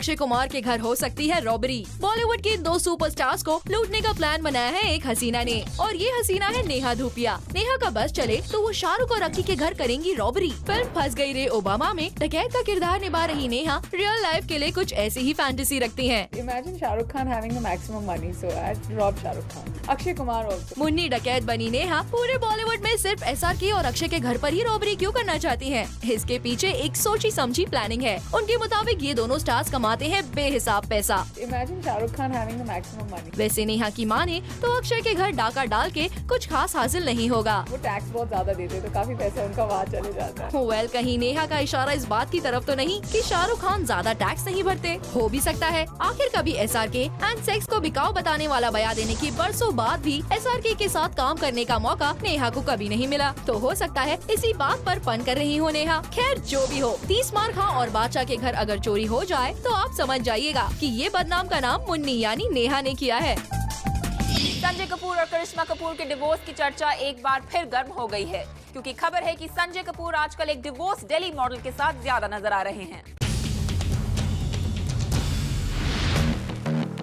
अक्षय कुमार के घर हो सकती है रॉबरी। बॉलीवुड के 2 सुपरस्टार्स को लूटने का प्लान बनाया है एक हसीना ने, और ये हसीना है नेहा धूपिया। नेहा का बस चले तो वो शाहरुख और रक्की के घर करेंगी रॉबरी। फिल्म फंस गई रे ओबामा में डकैत का किरदार निभा रही नेहा रियल लाइफ के लिए कुछ ऐसी ही फैंटेसी रखती हैं। Imagine Shahrukh Khan having the maximum money, so I'd rob Shahrukh Khan. Akshay Kumar also. Munni डकैत बनी नेहा पूरे बॉलीवुड में सिर्फ SRK और अक्षय के घर पर ही रॉबरी क्यों करना चाहती हैं? इसके पीछे एक सोची समझी प्लानिंग है। उनके मुताबिक ये दोनों स्टार्स कमाते हैं बेहिसाब पैसा। Imagine Shahrukh Khan having the maximum money. वैसे नेहा की माने तो अक्षय के घर डाका डाल के कुछ खास हासिल नहीं होगा। वो टैक्स बहुत ज्यादा देते तो काफी पैसा उनका वहाँ चले जाता है। वेल, कहीं नेहा का इशारा इस बात की तरफ तो नहीं कि शाहरुख खान ज्यादा टैक्स नहीं भरते? हो भी सकता है। आखिर कभी SRK एंड सेक्स को बिकाऊ बताने वाला बयान देने की बरसों बाद भी SRK के साथ काम करने का मौका नेहा को कभी नहीं मिला। तो हो सकता है इसी बात पर पन कर रही हो नेहा। खैर जो भी हो, 30 मार खां और बादशाह के घर अगर चोरी हो जाए तो आप समझ जाइएगा कि ये बदनाम का नाम मुन्नी यानी नेहा ने किया है। संजय कपूर और करिश्मा कपूर के डिवोर्स की चर्चा एक बार फिर गर्म हो गई है, क्योंकि खबर है कि संजय कपूर आजकल एक डिवोर्स डेली मॉडल के साथ ज्यादा नजर आ रहे हैं।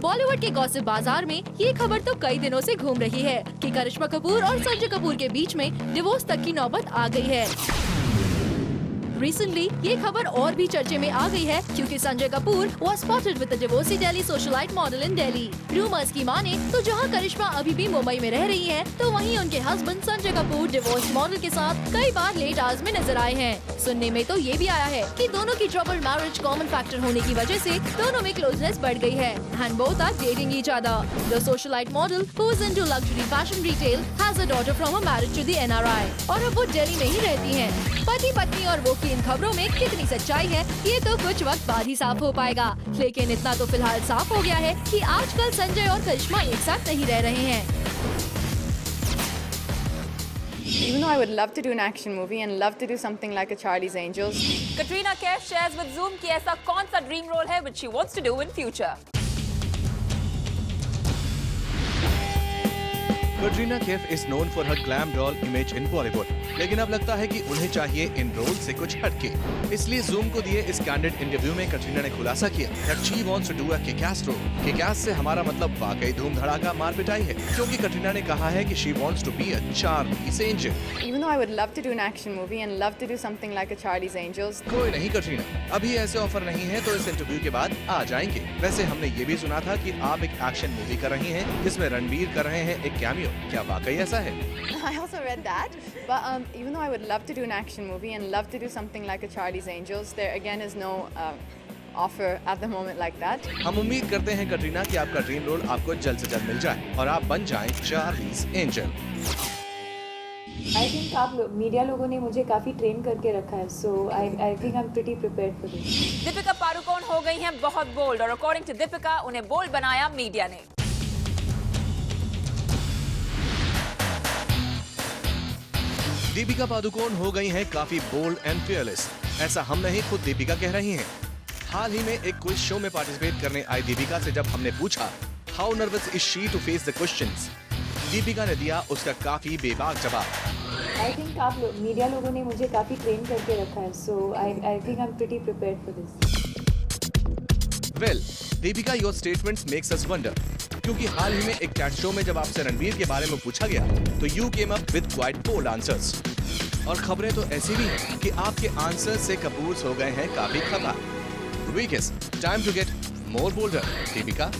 बॉलीवुड के गॉसिप बाजार में ये खबर तो कई दिनों से घूम रही है कि करिश्मा कपूर और संजय कपूर के बीच में डिवोर्स तक की नौबत आ गई है। रिसेंटली ये खबर और भी चर्चे में आ गई है क्योंकि Sanjay Kapoor was spotted with a divorcee Delhi socialite model in Delhi। Rumours की माने तो जहां करिश्मा अभी भी मुंबई में रह रही हैं, तो वहीं उनके husband Sanjay Kapoor divorce model के साथ कई बार लेट आवर्स में नजर आए हैं। सुनने में तो ये भी आया है कि दोनों की ट्रबल मैरिज कॉमन फैक्टर होने की वजह से दोनों में क्लोजनेस बढ़ गई है and both are dating each other। The socialite model who is into luxury fashion retail has a daughter from a marriage to the NRI और अब वो दिल्ली में ही रहती हैं। पति पत्नी और वो की इन खबरों में कितनी सच्चाई है ये तो कुछ वक्त बाद ही साफ हो पाएगा, लेकिन इतना तो फिलहाल साफ हो गया है कि आजकल संजय और करिश्मा एक साथ नहीं रह रहे हैं। Even though I would love to do an action movie and love to do something like a Charlie's Angels. Katrina Kaif shares with Zoom कि ऐसा कौन सा ड्रीम रोल है which she wants to do in future। Katrina Kaif is known for her glam doll image in Bollywood, लेकिन अब लगता है कि उन्हें चाहिए इन रोल से कुछ हटके। इसलिए Zoom को दिए इस कैंडिड इंटरव्यू में कटरीना ने खुलासा किया that she wants to do a kick-ass role। kick-ass से हमारा मतलब वाकई धूम धड़ाका मार पिटाई है, क्योंकि कटरीना ने कहा है कि she wants to be a Charlie's Angel। Even though I would love to do an action movie and love to do something like a Charlie's Angels. कोई नहीं कटरीना, अभी ऐसे ऑफर नहीं है तो इस इंटरव्यू के बाद आ जाएंगे। वैसे हमने ये भी सुना था कि आप एक एक्शन मूवी कर रही हैं जिसमें रणवीर कर रहे हैं एक कैमियो, क्या वाकई ऐसा है? I also read that, but even though I would love to do an action movie and love to do something like a Charlie's Angels, there again is no offer at the moment like that. हम उम्मीद करते हैं कटरीना कि आपका dream role आपको जल्द से जल्द मिल जाए और आप बन जाएं चार्लीज एंजल। I think आप मीडिया लोगों ने मुझे काफी ट्रेन करके रखा है, so I think I'm pretty prepared for this। Deepika Padukone हो गई हैं बहुत बोल्ड और अकॉर्डिंग टू दीपिका उन्हें बोल्ड बनाया मीडिया ने। दीपिका पादुकोण हो गई हैं काफी बोल्ड एंड फियरलेस, ऐसा हम नहीं खुद दीपिका कह रही हैं। हाल ही में एक क्विज शो में पार्टिसिपेट करने आई दीपिका से जब हमने पूछा how nervous is she to face the questions, Deepika ने दिया उसका काफी बेबाक जवाब। I think आप मीडिया लोगों ने मुझे काफी ट्रेन करके रखा है, so I think I'm pretty prepared for this। Well, Deepika your statements makes us wonder, क्योंकि हाल ही में एक चैट शो में जब आपसे रणवीर के बारे में पूछा गया तो you came up with quite bold answers, और खबरें तो ऐसी भी हैं कि आपके आंसर से कपूर्स हो गए हैं काफी खफा। वीकेस time to get more bolder Deepika.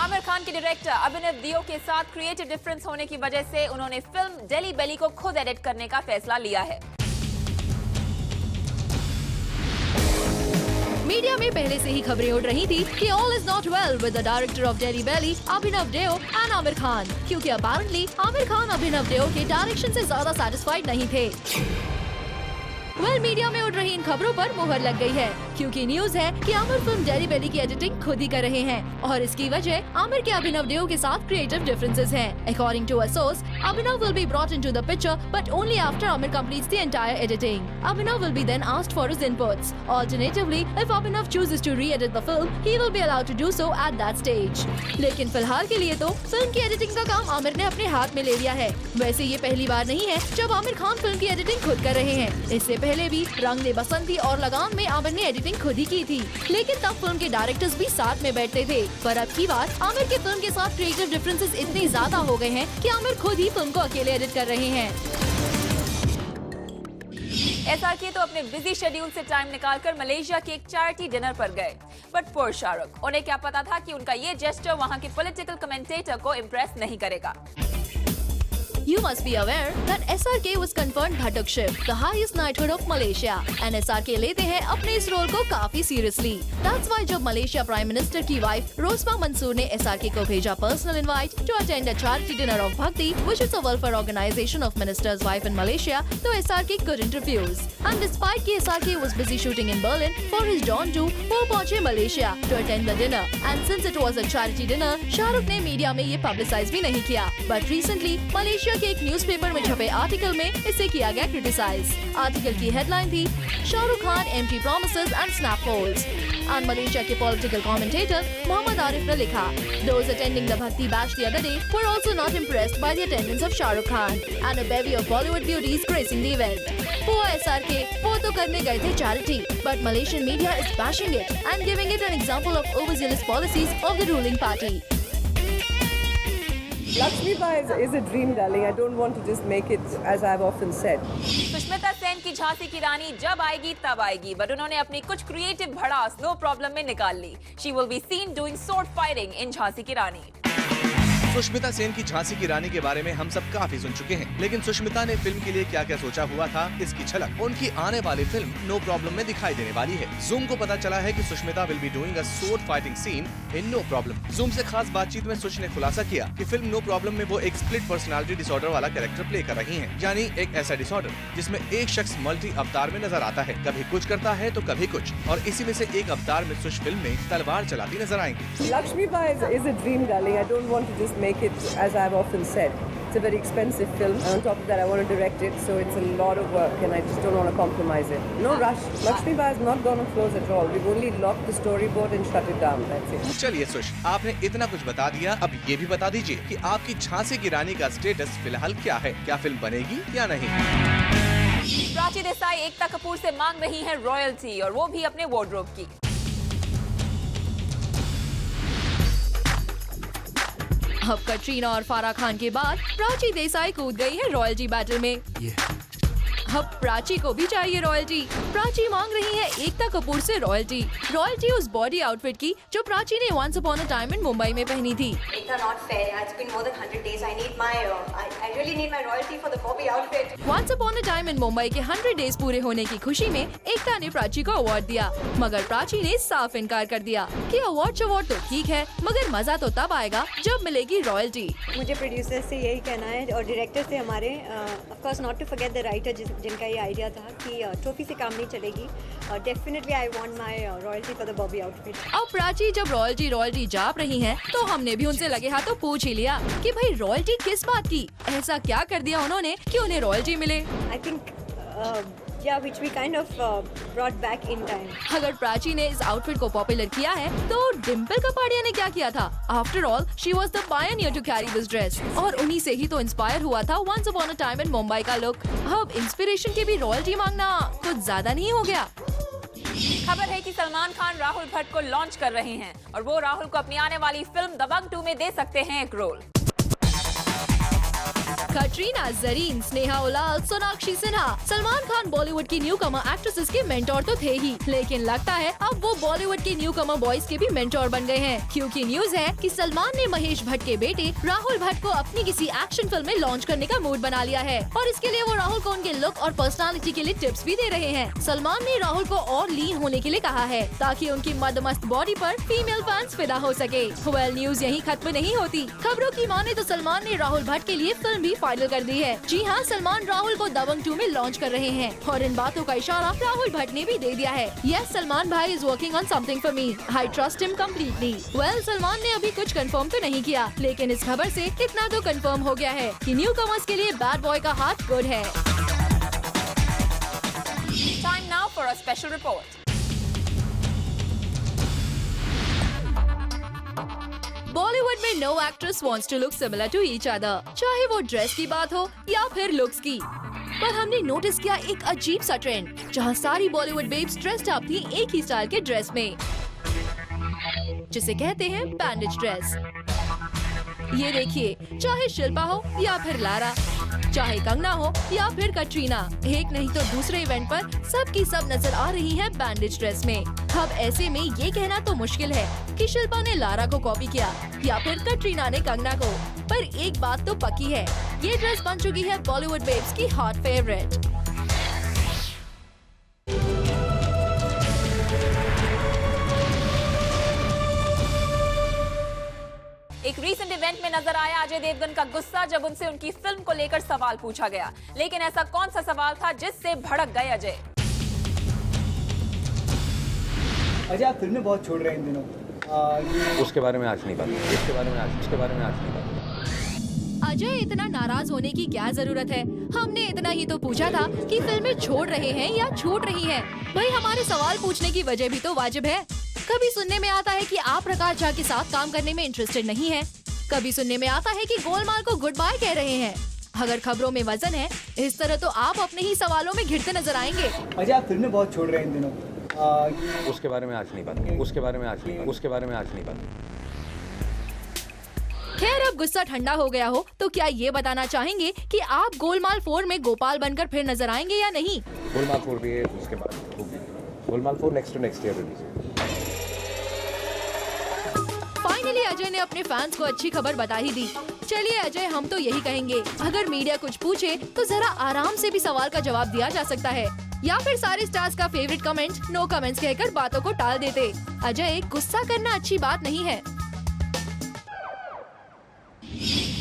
Aamir Khan के डायरेक्टर अभिनव दियो के साथ क्रिएटिव डिफरेंस होने की वजह से उन्होंने फिल्म दिल्ली बेली को खुद एडिट करने का फैसला लिया है। मीडिया में पहले से ही खबरें उड़ रही थी कि all is not well with the director of Delhi Belly Abhinav Deo and Aamir Khan, क्योंकि अपेरेंटली आमिर खान अभिनव देओ के डायरेक्शन से ज्यादा सैटिस्फाइड नहीं थे। मीडिया में उड़ रही इन खबरों पर मुहर लग गई है। क्योंकि न्यूज है कि आमिर फिल्म डेली बेली की एडिटिंग खुद ही कर रहे हैं और इसकी वजह आमिर के अभिनव देओ के साथ क्रिएटिव डिफरेंसेस हैं। According to a source, Abhinav will be brought into the picture, but only after Amir completes the entire editing. Abhinav will be then asked for his inputs. Alternatively, if Abhinav chooses to re-edit the film, he will be allowed to do so at that stage. लेकिन फिलहाल के लिए तो film की editing का काम आमिर ने अपने हाथ में ले लिया है। वैसे ये पहली बार नहीं है जब आमिर खान फिल्म की एडिटिंग खुद कर रहे हैं। इससे पहले भी रंग दे बसंती और लगान में आमिर ने एडिटिंग खुद ही की थी, लेकिन तब फिल्म के डायरेक्टर्स भी साथ में बैठते थे। पर अब की बार आमिर के फिल्म के साथ क्रिएटिव डिफरेंसेस इतने ज्यादा हो गए हैं कि आमिर खुद ही फिल्म को अकेले एडिट कर रहे हैं। SRK तो अपने बिजी शेड्यूल से टाइम निकालकर मलेशिया के एक चैरिटी डिनर पर गए, बट पोर शाहरुख, उन्हें क्या पता था कि उनका ये जेस्चर वहां के पॉलिटिकल कमेंटेटर को इम्प्रेस नहीं करेगा। You must be aware that SRK was conferred Bhatukship, the highest knighthood of Malaysia, and SRK लेते हैं अपने इस रोल को काफी सीरियसली। That's why जब मलेशिया प्राइम मिनिस्टर की वाइफ रोस्मा मंसूर ने SRK को भेजा personal invite to attend a charity dinner of Bhakti, which is a welfare organization of minister's wife in Malaysia, तो SRK couldn't refuse. And despite कि SRK was busy shooting in Berlin for his Dawn 2, वो पहुंचे Malaysia to attend the dinner. And since it was a charity dinner, Shahrukh ने media में ये publicise भी नहीं किया। But recently, मलेशिया के एक न्यूज़पेपर में छपे आर्टिकल में इसे किया गया क्रिटिसाइज। आर्टिकल की हेडलाइन थी Shahrukh Khan empty promises and snap holes. और मलेशिया के पॉलिटिकल कमेंटेटर मोहम्मद आरिफ ने लिखा, Those attending the Bhakti bash the other day were also not impressed by the attendance of Shah Rukh Khan and a bevy of Bollywood beauties gracing the event. वो SRK वो तो करने गए थे charity, but Malaysian media is bashing it and giving it an example of overzealous policies of the ruling party. Lakshmi Bai is a dream, darling. I don't want to just make it, as I've often said. Sushmita Sen की झांसी की रानी जब आएगी तब आएगी, but उन्होंने अपनी कुछ creative भड़ास नो प्रॉब्लम में निकाल ली। She will be seen doing sword fighting in Jhansi की रानी। सुष्मिता सेन की झांसी की रानी के बारे में हम सब काफी सुन चुके हैं, लेकिन सुष्मिता ने फिल्म के लिए क्या क्या सोचा हुआ था, इसकी झलक उनकी आने वाली फिल्म नो प्रॉब्लम में दिखाई देने वाली है। जूम को पता चला है कि Sushmita will be doing a sword fighting scene in no problem. Zoom से खास बातचीत में सुष ने खुलासा किया कि फिल्म नो प्रॉब्लम में वो एक स्प्लिट पर्सनालिटी डिसऑर्डर वाला कैरेक्टर प्ले कर रही हैं, यानी एक ऐसा डिसऑर्डर जिसमें एक शख्स मल्टी अवतार में नजर आता है, कभी कुछ करता है तो कभी कुछ, और इसी में से एक अवतार में सुष फिल्म में तलवार चलाती नजर आएंगी। Lakshmi Bai is a dream, darling. I don't want to just make it, as I've often said. It's a very expensive film, and on top of that, I want to direct it, so it's a lot of work, and I just don't want to compromise it. No rush. Lakshmi Bai has not gone on close at all. We've only locked the storyboard and shut it down. That's it. चलिए सुष, आपने इतना कुछ बता दिया, अब ये भी बता दीजिए कि आपकी झांसी की रानी का स्टेटस फिलहाल क्या है, क्या फिल्म बनेगी या नहीं? प्राची देसाई एकता कपूर से मांग रही है रॉयल्टी, और वो भी अपने वार्डरोब की। अब कटरीना और फारा खान के बाद प्राची देसाई कूद गई है रॉयल्टी बैटल में। अब प्राची को भी चाहिए रॉयल्टी। प्राची मांग रही है एकता कपूर से रॉयल्टी। रॉयल्टी उस बॉडी आउटफिट की जो प्राची ने once upon a time in Mumbai में पहनी थी। Ekta, not fair. It's been more than 100 days. I really need my royalty for the Bobby outfit. Once upon a time in Mumbai के 100 days पूरे होने की खुशी में एकता ने प्राची को अवार्ड दिया, मगर प्राची ने साफ इनकार कर दिया कि अवार्ड तो ठीक है, मगर मजा तो तब आएगा जब मिलेगी रॉयल्टी। मुझे प्रोड्यूसर से यही कहना है और डायरेक्टर से हमारे, of course not to forget the writer जिनका ये आइडिया था कि ट्रॉफी से काम नहीं चलेगी। Definitely I want my royalty for the Bobby outfit. अब प्राची जब रॉयल्टी जाप रही हैं, तो हमने भी उनसे लगे हाथों पूछ ही लिया कि भाई रॉयल्टी किस बात की, ऐसा क्या कर दिया उन्होंने कि उन्हें रॉयल्टी मिले। I think which we kind of brought back in time. अगर प्राची ने इस आउटफिट को पॉपुलर किया है, तो डिम्पल कपाड़िया ने क्या किया था? After all she was the pioneer to carry this dress, और उन्हीं से ही तो इंस्पायर हुआ था once upon a time in Mumbai का लुक। अब इंस्पिरेशन की भी रॉयल्टी मांगना कुछ ज्यादा नहीं हो गया? खबर है कि सलमान खान राहुल भट्ट को लॉन्च कर रहे हैं, और वो राहुल को अपनी आने वाली फिल्म दबंग 2 में दे सकते हैं एक रोल। कटरीना, जरीन, स्नेहा उलाल, सोनाक्षी सिन्हा, सलमान खान बॉलीवुड की न्यू कमर एक्ट्रेसेस के मेंटोर तो थे ही, लेकिन लगता है अब वो बॉलीवुड के न्यू कमर बॉयज के भी मेंटोर बन गए हैं, क्योंकि न्यूज है कि सलमान ने महेश भट्ट के बेटे राहुल भट्ट को अपनी किसी एक्शन फिल्म में लॉन्च करने का मूड बना लिया है, और इसके लिए वो राहुल को उनके लुक और पर्सनालिटी के लिए टिप्स भी दे रहे हैं। सलमान ने राहुल को और लीन होने के लिए कहा है, ताकि उनकी मदमस्त बॉडी पर फीमेल फैंस फिदा हो सके। वेल, न्यूज यहीं खत्म नहीं होती। खबरों की माने तो सलमान ने राहुल भट्ट के लिए फिल्म भी फाइनल कर दी है। जी हाँ, सलमान राहुल को दबंग 2 में लॉन्च कर रहे हैं और इन बातों का इशारा राहुल भट्ट ने भी दे दिया है। यस, सलमान भाई is working on something for me, I trust him completely. Well, Salman ने अभी कुछ कंफर्म तो नहीं किया, लेकिन इस खबर से इतना तो कंफर्म हो गया है कि न्यू कमर्स के लिए बैड बॉय का हाथ गुड है। Time now for a special report. Bollywood में no actress wants to look similar to each other, चाहे वो ड्रेस की बात हो या फिर लुक्स की। पर हमने नोटिस किया एक अजीब सा ट्रेंड, जहां सारी बॉलीवुड बेब्स ड्रेस्ड अप थी एक ही स्टाइल के ड्रेस में, जिसे कहते हैं बैंडेज ड्रेस। ये देखिए, चाहे शिल्पा हो या फिर लारा, चाहे कंगना हो या फिर कटरीना, एक नहीं तो दूसरे इवेंट पर सबकी सब नजर आ रही है बैंडेज ड्रेस में। अब ऐसे में ये कहना तो मुश्किल है कि शिल्पा ने लारा को कॉपी किया या फिर कटरीना ने कंगना को, पर एक बात तो पक्की है, ये ड्रेस बन चुकी है बॉलीवुड बेब्स की हॉट फेवरेट। एक रीसेंट इवेंट में नजर आया अजय देवगन का गुस्सा जब उनसे उनकी फिल्म को लेकर सवाल पूछा गया। लेकिन ऐसा कौन सा सवाल था जिससे भड़क गए अजय? अजय, आप फिल्में बहुत छोड़ रहे हैं इन दिनों। उसके बारे में आज नहीं बात, उसके बारे में आज नहीं बात। अजय, इतना नाराज होने की क्या जरूरत है? हमने इतना ही तो पूछा था कि फिल्में छोड़ रहे हैं या छूट रही हैं। भाई, हमारे सवाल पूछने की वजह भी तो वाजिब है। कभी सुनने में आता है कि आप प्रकाश झा के साथ काम करने में इंटरेस्टेड नहीं हैं। कभी सुनने में आता है कि गोलमाल को गुड बाय कह रहे हैं। अगर खबरों में वजन है, इस तरह तो आप अपने ही सवालों में घिरते नजर आएंगे। अजय, आप फिल्में बहुत छोड़ रहे हैं इन दिनों। उसके बारे में आज नहीं बात, उसके बारे में आज नहीं बात। खैर, अब गुस्सा ठंडा हो गया हो तो क्या ये बताना चाहेंगे कि आप गोलमाल 4 में गोपाल बनकर फिर नजर आएंगे या नहीं? गोलमाल 4 भी है, उसके बाद Golmaal 4 next year release. Finally Ajay ने अपने फैंस को अच्छी खबर बता ही दी। चलिए अजय, हम तो यही कहेंगे, अगर मीडिया कुछ पूछे तो जरा आराम से भी सवाल का जवाब दिया जा सकता है, या फिर सारे स्टार्स का फेवरेट कमेंट नो कमेंट्स कहकर बातों को टाल देते। अजय, गुस्सा करना अच्छी बात नहीं है।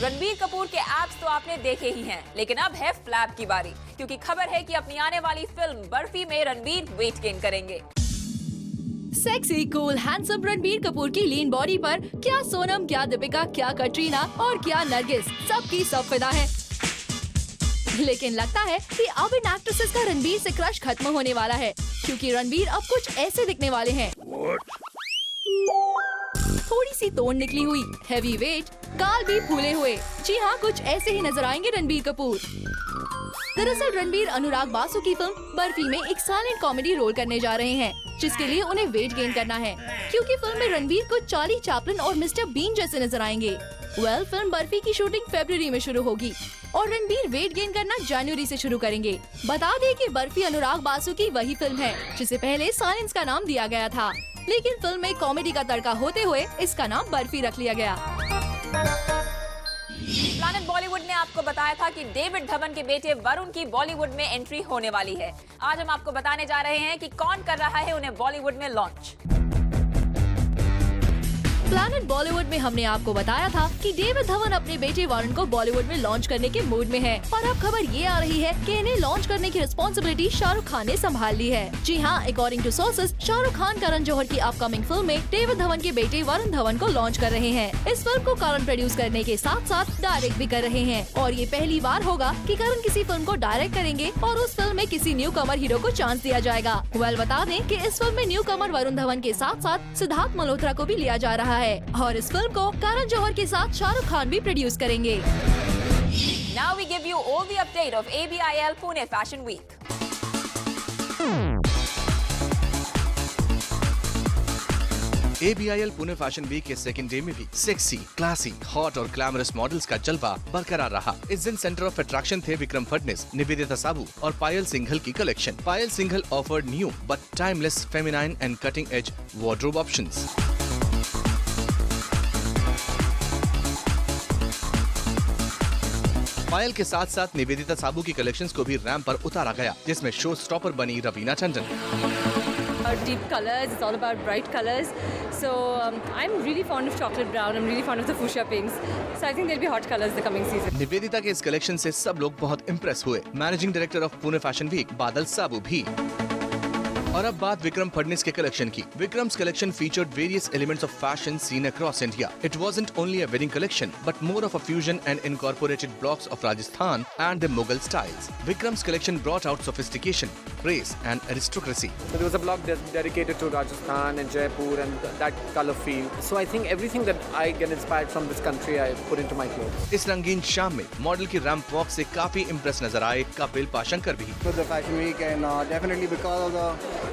रणबीर कपूर के एप्स तो आपने देखे ही हैं, लेकिन अब है फ्लैप की बारी, क्योंकि खबर है कि अपनी आने वाली फिल्म बर्फी में रणबीर वेट गेन करेंगे। Sexy, cool, handsome Ranbir Kapoor की लीन बॉडी पर क्या सोनम, क्या दीपिका, क्या कटरीना और क्या नरगिस, सबकी सब फिदा है। लेकिन लगता है कि अब इन एक्ट्रेसेस का रणबीर से क्रश खत्म होने वाला है, क्योंकि रणबीर अब कुछ ऐसे दिखने वाले हैं। थोड़ी सी तोड़ निकली हुई, हैवी वेट, गाल भी फूले हुए। जी हाँ, कुछ ऐसे ही नजर आएंगे रणबीर कपूर। दरअसल रणबीर अनुराग बासु की फिल्म बर्फी में एक साइलेंट कॉमेडी रोल करने जा रहे हैं, जिसके लिए उन्हें वेट गेन करना है, क्योंकि फिल्म में रणबीर को चार्ली चैपलिन और मिस्टर बीन जैसे नजर आएंगे। फिल्म बर्फी की शूटिंग फरवरी में शुरू होगी और रणबीर वेट गेन करना जनवरी से शुरू करेंगे। बता दें कि बर्फी अनुराग बासु की वही फिल्म है जिसे पहले साइलेंस का नाम दिया गया था, लेकिन फिल्म में कॉमेडी का तड़का होते हुए इसका नाम बर्फी रख लिया गया। प्लैनेट बॉलीवुड ने आपको बताया था कि डेविड धवन के बेटे वरुण की बॉलीवुड में एंट्री होने वाली है। आज हम आपको बताने जा रहे हैं कि कौन कर रहा है उन्हें बॉलीवुड में लॉन्च। प्लैनेट बॉलीवुड में हमने आपको बताया था कि डेविड धवन अपने बेटे वरुण को बॉलीवुड में लॉन्च करने के मूड में है, और अब खबर ये आ रही है कि इन्हें लॉन्च करने की रिस्पॉन्सिबिलिटी शाहरुख खान ने संभाल ली है। जी हाँ, according to sources, Shahrukh Khan Karan Johar की अपकमिंग फिल्म में डेविड धवन के बेटे वरुण धवन को लॉन्च कर रहे हैं। इस फिल्म को करण प्रोड्यूस करने के साथ साथ डायरेक्ट भी कर रहे हैं, और ये पहली बार होगा कि करण किसी फिल्म को डायरेक्ट करेंगे और उस फिल्म में किसी न्यू कमर हीरो को चांस दिया जाएगा। बता दें कि इस फिल्म में न्यू कमर वरुण धवन के साथ साथ सिद्धार्थ मल्होत्रा को भी लिया जा रहा है, और इस फिल्म को करण जौहर के साथ शाहरुख खान भी प्रोड्यूस करेंगे। Now we give you all the update of ABIL Pune Fashion Week. ABIL Pune fashion week के सेकंड डे में भी सेक्सी, क्लासी, हॉट और ग्लैमरस मॉडल्स का जलवा बरकरार रहा। इस दिन सेंटर ऑफ अट्रैक्शन थे विक्रम फडनेस, निवेदिता साबू और पायल सिंघल की collection. Payal Singhal offered new but timeless feminine and cutting edge wardrobe options. Payal के साथ साथ निवेदिता साबू की कलेक्शंस को भी रैंप पर उतारा गया, जिसमें शो स्टॉपर बनी Raveena Tandon. Deep colors, it's all about bright colors. So I'm really fond of chocolate brown. I'm really fond of the fuchsia pinks. So I think there'll be hot colors the coming season. Nivedita के इस collection से सब लोग बहुत impress हुए। Managing director of Pune fashion week Badal Sabu भी। और अब बात विक्रम फडनिस के कलेक्शन की। Vikram's collection featured various elements of fashion seen across India. It wasn't only a wedding collection, but more of a fusion and incorporated blocks of Rajasthan and the Mughal styles. Vikram's collection brought out sophistication, grace, and aristocracy. So there was a block dedicated to Rajasthan and Jaipur and that color feel. So I think everything that I get inspired from this country, I put into my clothes. इस रंगीन शाम में model की ramp walk से काफी impress नजर आए कपिल पाशंकर भी। For the fashion week and definitely because of the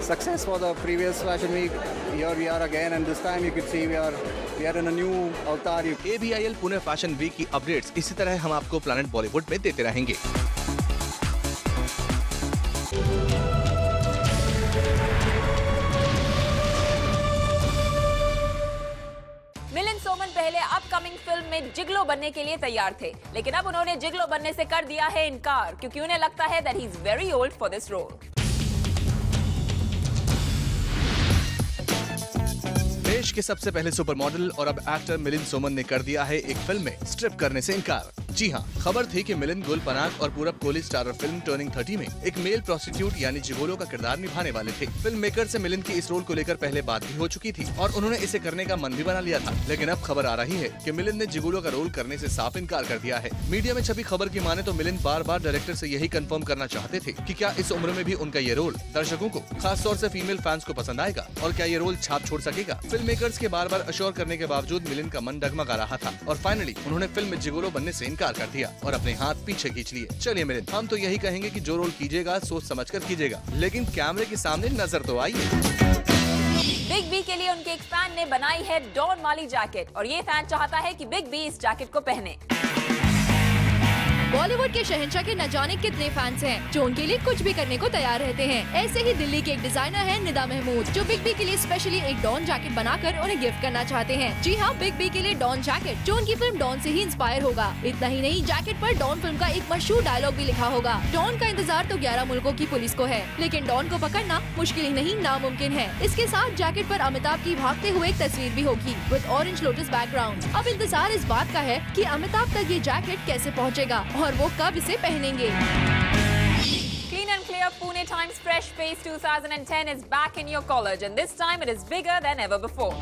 success for the previous fashion week, here we are again and this time you could see we are in a new avatar. ABIL Pune fashion week की updates इसी तरह हम आपको planet Bollywood में देते रहेंगे। मिलिंद सोमन पहले upcoming film में जिगलो बनने के लिए तैयार थे, लेकिन अब उन्होंने जिगलो बनने से कर दिया है इनकार, क्योंकि उन्हें लगता है that he is very old for this role. देश के सबसे पहले सुपर मॉडल और अब एक्टर मिलिंद सोमन ने कर दिया है एक फिल्म में स्ट्रिप करने से इनकार। जी हाँ, खबर थी कि मिलिंद गुल पनाग और पूरब कोहली स्टारर फिल्म टर्निंग 30 में एक मेल प्रोस्टिट्यूट यानी जिगोलो का किरदार निभाने वाले थे। फिल्म मेकर से मिलिंद की इस रोल को लेकर पहले बात भी हो चुकी थी और उन्होंने इसे करने का मन भी बना लिया था, लेकिन अब खबर आ रही है कि मिलिंद ने जिगोलो का रोल करने से साफ इनकार कर दिया है। मीडिया में छपी खबर की माने तो मिलिंद बार बार डायरेक्टर से यही कंफर्म करना चाहते थे कि क्या इस उम्र में भी उनका ये रोल दर्शकों को, खास तौर से फीमेल फैंस को पसंद आएगा और क्या ये रोल छाप छोड़ सकेगा। फिल्म मेकर्स के बार बार अश्योर करने के बावजूद मिलिंद का मन डगमगा रहा था और फाइनली उन्होंने फिल्म में जिगोलो बनने से इनकार कर दिया और अपने हाथ पीछे खींच लिए। चलिए मिलिंद, हम तो यही कहेंगे कि जो रोल कीजिएगा सोच समझकर कीजिएगा, लेकिन कैमरे के सामने नजर तो आइए। बिग बी के लिए उनके एक फैन ने बनाई है डॉन वाली जैकेट और ये फैन चाहता है कि बिग बी इस जैकेट को पहने। बॉलीवुड के शहंशाह के न जाने कितने फैंस हैं जो उनके लिए कुछ भी करने को तैयार रहते हैं। ऐसे ही दिल्ली के एक डिजाइनर हैं निदा महमूद, जो बिग बी के लिए स्पेशली एक डॉन जैकेट बनाकर उन्हें गिफ्ट करना चाहते हैं। जी हाँ, बिग बी के लिए डॉन जैकेट जो उनकी फिल्म डॉन से ही इंस्पायर होगा। इतना ही नहीं, जैकेट पर डॉन फिल्म का एक मशहूर डायलॉग भी लिखा होगा। डॉन का इंतजार तो 11 मुल्कों की पुलिस को है, लेकिन डॉन को पकड़ना मुश्किल ही नहीं नामुमकिन है। इसके साथ जैकेट पर अमिताभ की भागते हुए एक तस्वीर भी होगी विद ऑरेंज लोटस बैकग्राउंड। अब इंतजार इस बात का है कि अमिताभ तक ये जैकेट कैसे पहुँचेगा और वो कब इसे पहनेंगे। Clean and Clear Pune Times Fresh Face 2010 is back in your college, and this time it is bigger than ever before.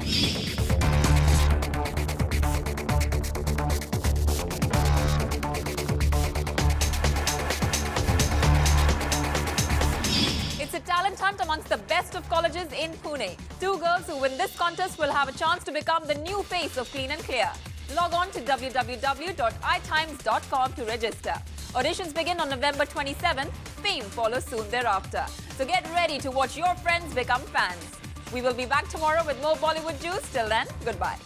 It's a talent hunt amongst the best of colleges in Pune. 2 girls who win this contest will have a chance to become the new face of Clean and Clear. Log on to www.itimes.com to register. Auditions begin on November 27th. Fame follows soon thereafter. So get ready to watch your friends become fans. We will be back tomorrow with more Bollywood juice. Till then, goodbye.